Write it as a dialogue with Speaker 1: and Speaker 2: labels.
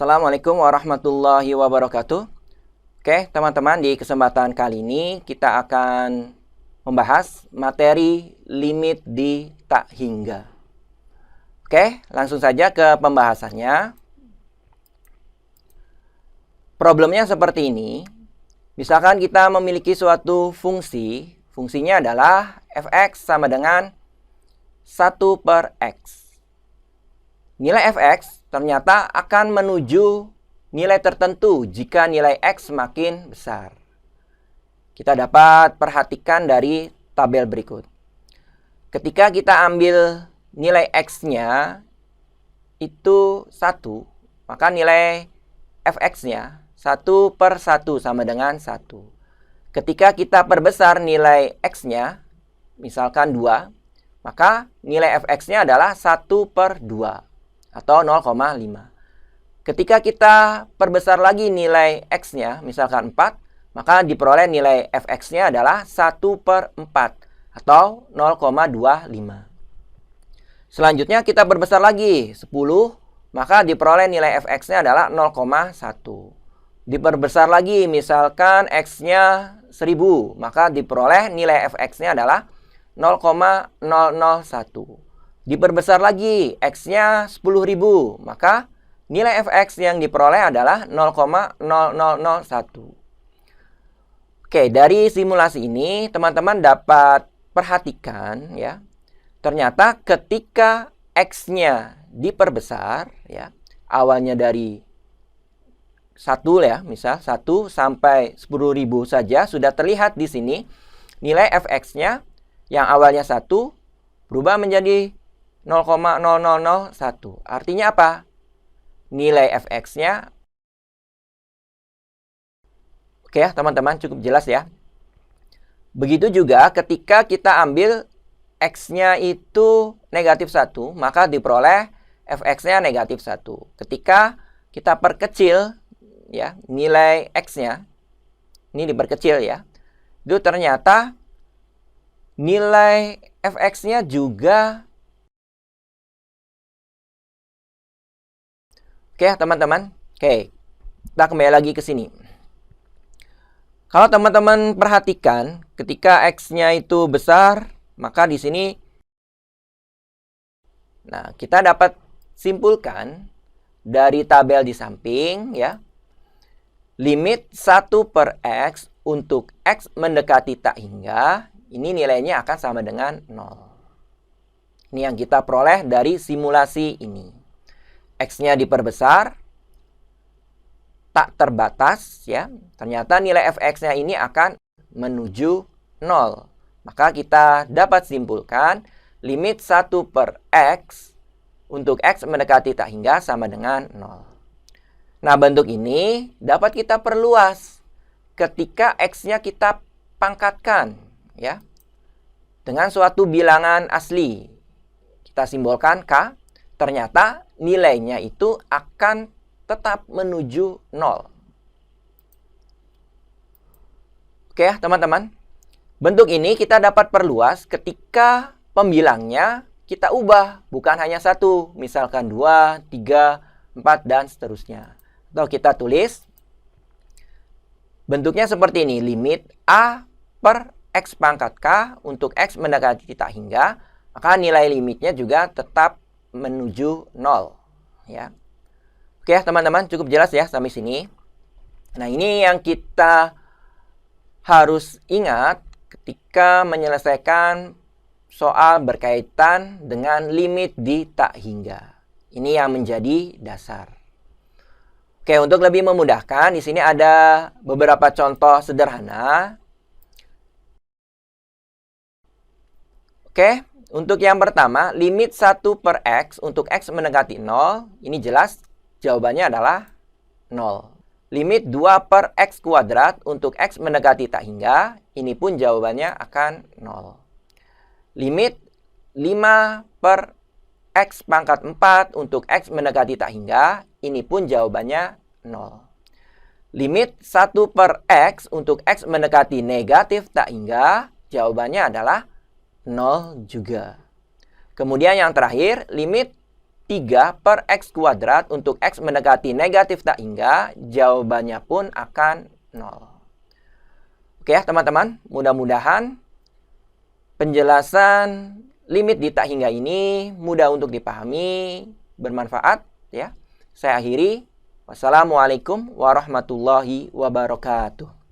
Speaker 1: Assalamualaikum warahmatullahi wabarakatuh. Oke, teman-teman, di kesempatan kali ini kita akan membahas materi limit di tak hingga. Oke, langsung saja ke pembahasannya. Problemnya seperti ini. Misalkan kita memiliki suatu fungsi, fungsinya adalah fx sama dengan 1/x. Nilai fx ternyata akan menuju nilai tertentu jika nilai x semakin besar. Kita dapat perhatikan dari tabel berikut. Ketika kita ambil nilai x-nya itu 1, maka nilai fx-nya 1/1 sama dengan 1. Ketika kita perbesar nilai x-nya, misalkan 2, maka nilai fx-nya adalah 1/2 atau 0,5. Ketika kita perbesar lagi nilai x-nya, misalkan 4, maka diperoleh nilai fx-nya adalah 1/4 atau 0,25. Selanjutnya kita perbesar lagi 10, maka diperoleh nilai fx-nya adalah 0,1. Diperbesar lagi misalkan x-nya 1000, maka diperoleh nilai fx-nya adalah 0,001. Diperbesar lagi x-nya 10.000, maka nilai fx yang diperoleh adalah 0,0001. Oke, dari simulasi ini teman-teman dapat perhatikan ya. Ternyata ketika x-nya diperbesar ya, awalnya dari 1 ya, misal 1 sampai 10.000 saja sudah terlihat di sini nilai fx-nya yang awalnya 1 berubah menjadi 0,0001. Artinya apa? Nilai fx-nya, oke ya teman-teman, cukup jelas ya. Begitu juga ketika kita ambil x-nya itu negatif 1, maka diperoleh fx-nya negatif 1. Ketika kita perkecil ya nilai x-nya, ini diperkecil ya, itu ternyata nilai fx-nya juga. Oke teman-teman, oke, kita kembali lagi ke sini. Kalau teman-teman perhatikan, ketika x-nya itu besar, maka di sini, nah kita dapat simpulkan dari tabel di samping ya, limit 1/x untuk x mendekati tak hingga, ini nilainya akan sama dengan 0. Ini yang kita peroleh dari simulasi ini. X-nya diperbesar, tak terbatas ya. Ternyata nilai fx-nya ini akan menuju 0. Maka kita dapat simpulkan limit 1/x untuk x mendekati tak hingga sama dengan 0. Nah, bentuk ini dapat kita perluas ketika x-nya kita pangkatkan ya dengan suatu bilangan asli. Kita simbolkan k. Ternyata nilainya itu akan tetap menuju 0. Oke ya teman-teman. Bentuk ini kita dapat perluas ketika pembilangnya kita ubah. Bukan hanya 1. Misalkan 2, 3, 4, dan seterusnya. Atau kita tulis. Bentuknya seperti ini. Limit A per X pangkat K untuk X mendekati tak hingga. Maka nilai limitnya juga tetap menuju 0 ya. Oke ya teman-teman, cukup jelas ya sampai sini. Nah, ini yang kita harus ingat ketika menyelesaikan soal berkaitan dengan limit di tak hingga. Ini yang menjadi dasar. Oke, untuk lebih memudahkan di sini ada beberapa contoh sederhana. Oke. Untuk yang pertama, limit 1/x untuk x mendekati 0, ini jelas jawabannya adalah 0. Limit 2/x kuadrat untuk x mendekati tak hingga, ini pun jawabannya akan 0. Limit 5/x pangkat 4 untuk x mendekati tak hingga, ini pun jawabannya 0. Limit 1/x untuk x mendekati negatif tak hingga, jawabannya adalah 0 juga. Kemudian yang terakhir, limit 3 per X kuadrat untuk X mendekati negatif tak hingga, jawabannya pun akan 0. Oke ya teman-teman, mudah-mudahan penjelasan limit di tak hingga ini mudah untuk dipahami, bermanfaat ya. Saya akhiri. Wassalamualaikum warahmatullahi wabarakatuh.